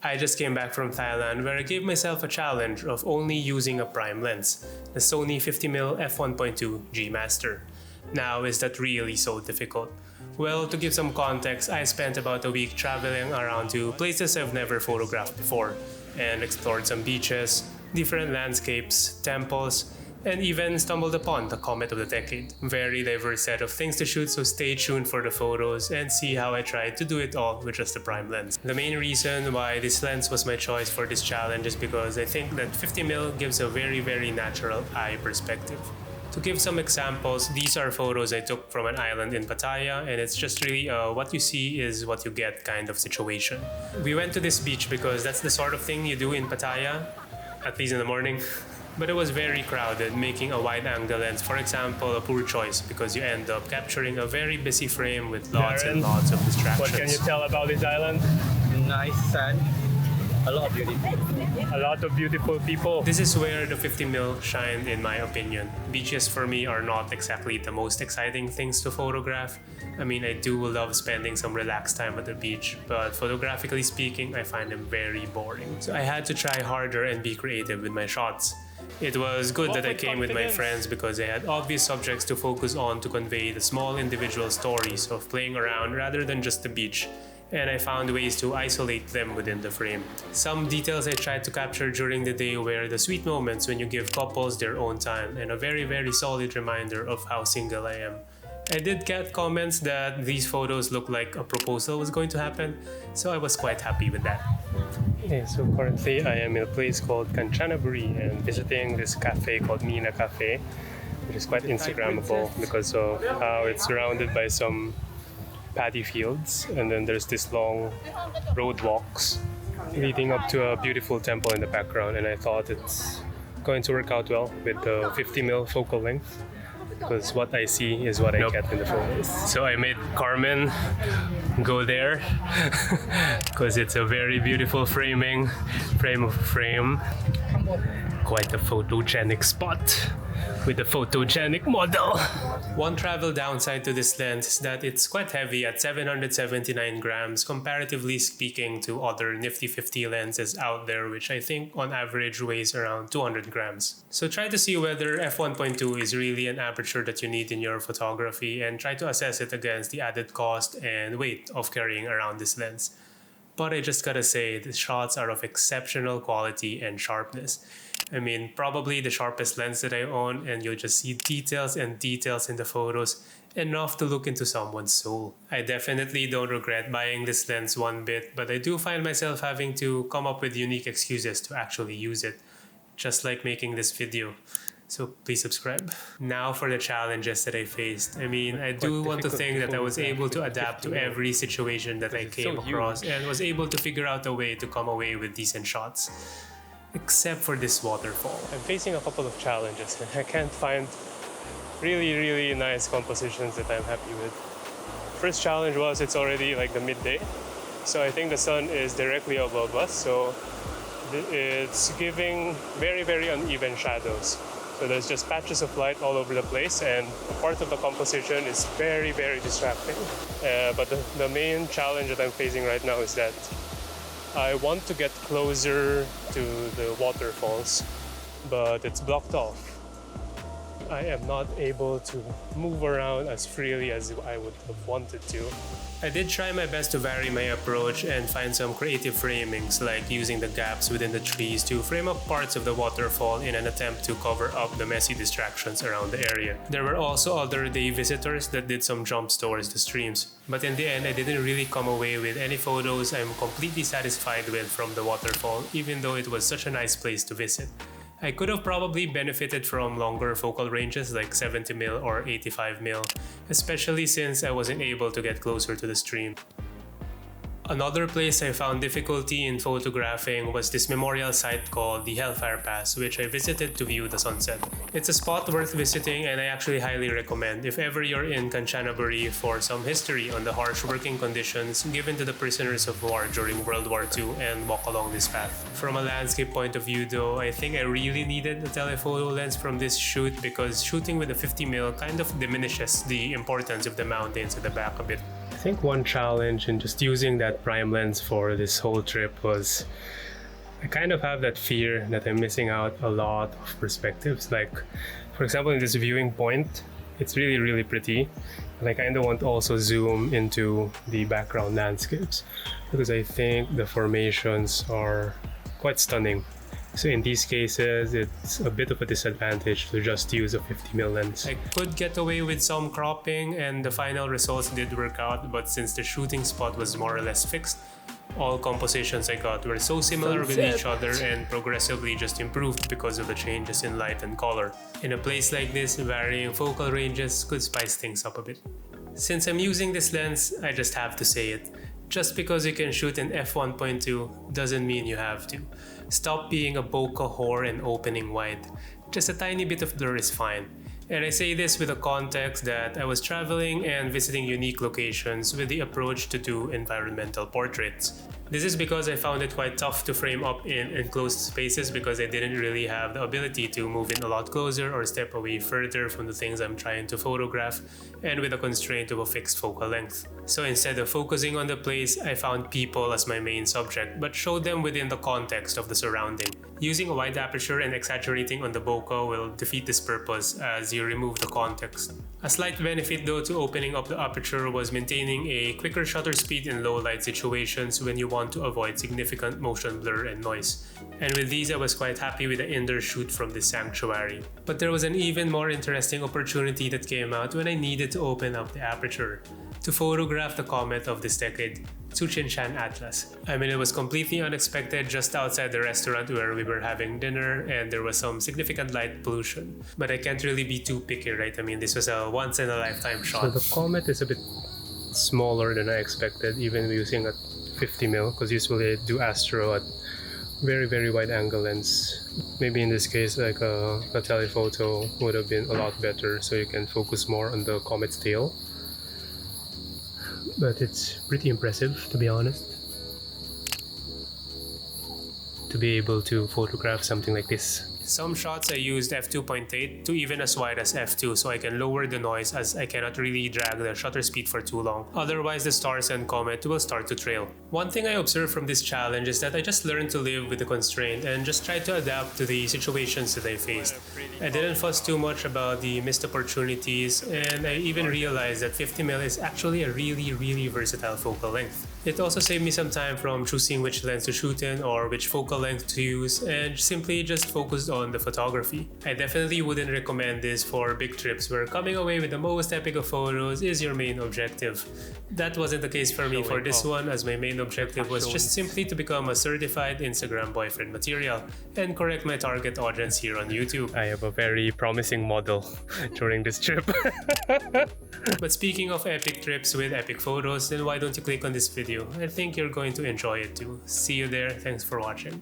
I just came back from Thailand where I gave myself a challenge of only using a prime lens, the Sony 50mm f1.2 G Master. Now, is that really so difficult? Well, to give some context, I spent about a week traveling around to places I've never photographed before and explored some beaches, different landscapes, temples, and even stumbled upon the comet of the decade. Very diverse set of things to shoot, so stay tuned for the photos and see how I tried to do it all with just the prime lens. The main reason why this lens was my choice for this challenge is because I think that 50mm gives a very natural eye perspective. To give some examples, these are photos I took from an island in Pattaya, and it's just really what you see is what you get kind of situation. We went to this beach because that's the sort of thing you do in Pattaya, at least in the morning. But it was very crowded, making a wide-angle lens, for example, a poor choice because you end up capturing a very busy frame with lots and lots of distractions. What can you tell about this island? Nice sand, a lot of beauty. A lot of beautiful people. This is where the 50mm shined, in my opinion. Beaches for me are not exactly the most exciting things to photograph. I mean, I do love spending some relaxed time at the beach, but photographically speaking, I find them very boring. So I had to try harder and be creative with my shots. It was good that I came with my friends because they had obvious subjects to focus on to convey the small individual stories of playing around rather than just the beach, and I found ways to isolate them within the frame. Some details I tried to capture during the day were the sweet moments when you give couples their own time, and a very solid reminder of how single I am. I did get comments that these photos look like a proposal was going to happen, so I was quite happy with that. Okay, so currently I am in a place called Kanchanaburi and visiting this cafe called Mina Cafe, which is quite Instagrammable because of how it's surrounded by some paddy fields, and then there's this long road walks leading up to a beautiful temple in the background, and I thought it's going to work out well with the 50mm focal length because what I see is what I get in the photos. So I made Carmen go there because it's a very beautiful frame of frame. Quite a photogenic spot with a photogenic model. One travel downside to this lens is that it's quite heavy at 779 grams, comparatively speaking to other nifty 50 lenses out there, which I think on average weighs around 200 grams. So try to see whether f1.2 is really an aperture that you need in your photography and try to assess it against the added cost and weight of carrying around this lens. But I just gotta say, the shots are of exceptional quality and sharpness. I mean, probably the sharpest lens that I own, and you'll just see details and details in the photos, enough to look into someone's soul. I definitely don't regret buying this lens one bit, but I do find myself having to come up with unique excuses to actually use it, just like making this video. So please subscribe. Now for the challenges that I faced. I mean, I do want to think that I was able to adapt to every situation that I came across and was able to figure out a way to come away with decent shots. Except for this waterfall. I'm facing a couple of challenges and I can't find really nice compositions that I'm happy with. First challenge was it's already like the midday, so I think the sun is directly above us, so it's giving very uneven shadows. So there's just patches of light all over the place, and part of the composition is very distracting. But the main challenge that I'm facing right now is that I want to get closer to the waterfalls, but it's blocked off. I am not able to move around as freely as I would have wanted to. I did try my best to vary my approach and find some creative framings, like using the gaps within the trees to frame up parts of the waterfall in an attempt to cover up the messy distractions around the area. There were also other day visitors that did some jumps towards the streams, but in the end I didn't really come away with any photos I'm completely satisfied with from the waterfall, even though it was such a nice place to visit. I could have probably benefited from longer focal ranges like 70mm or 85mm, especially since I wasn't able to get closer to the stream. Another place I found difficulty in photographing was this memorial site called the Hellfire Pass, which I visited to view the sunset. It's a spot worth visiting, and I actually highly recommend if ever you're in Kanchanaburi for some history on the harsh working conditions given to the prisoners of war during World War II and walk along this path. From a landscape point of view though, I think I really needed a telephoto lens from this shoot because shooting with a 50mm kind of diminishes the importance of the mountains at the back a bit. think one challenge in just using that prime lens for this whole trip was I kind of have that fear that I'm missing out a lot of perspectives. Like, for example, in this viewing point, it's really, really pretty. And I kind of want to also zoom into the background landscapes because I think the formations are quite stunning. So in these cases, it's a bit of a disadvantage to just use a 50mm lens. I could get away with some cropping and the final results did work out, but since the shooting spot was more or less fixed, all compositions I got were so similar with each other and progressively just improved because of the changes in light and color. In a place like this, varying focal ranges could spice things up a bit. Since I'm using this lens, I just have to say it. Just because you can shoot in f1.2 doesn't mean you have to. Stop being a bokeh whore and opening wide. Just a tiny bit of blur is fine. And I say this with the context that I was traveling and visiting unique locations with the approach to do environmental portraits. This is because I found it quite tough to frame up in enclosed spaces because I didn't really have the ability to move in a lot closer or step away further from the things I'm trying to photograph, and with a constraint of a fixed focal length. So instead of focusing on the place, I found people as my main subject, but showed them within the context of the surrounding. Using a wide aperture and exaggerating on the bokeh will defeat this purpose as you remove the context. A slight benefit though to opening up the aperture was maintaining a quicker shutter speed in low light situations when you want to avoid significant motion blur and noise. And with these I was quite happy with the indoor shoot from this sanctuary. But there was an even more interesting opportunity that came out when I needed to open up the aperture to photograph the comet of this decade, Tsuchinshan Atlas. I mean, it was completely unexpected just outside the restaurant where we were having dinner and there was some significant light pollution. But I can't really be too picky, right? I mean, this was a once in a lifetime shot. So the comet is a bit smaller than I expected, even using a 50mm, because usually I do astro at very, very wide angle lens. Maybe in this case, like a telephoto would have been a lot better, so you can focus more on the comet's tail. But it's pretty impressive, to be honest, to be able to photograph something like this. Some shots I used f2.8 to even as wide as f2 so I can lower the noise as I cannot really drag the shutter speed for too long. Otherwise the stars and comet will start to trail. One thing I observed from this challenge is that I just learned to live with the constraint and just tried to adapt to the situations that I faced. I didn't fuss too much about the missed opportunities, and I even realized that 50mm is actually a really versatile focal length. It also saved me some time from choosing which lens to shoot in or which focal length to use, and simply just focused on the photography. I definitely wouldn't recommend this for big trips where coming away with the most epic of photos is your main objective. That wasn't the case for me for this one, as my main objective was just simply to become a certified Instagram boyfriend material and correct my target audience here on YouTube. I have a very promising model during this trip. But speaking of epic trips with epic photos, then why don't you click on this video? I think you're going to enjoy it too. See you there. Thanks for watching.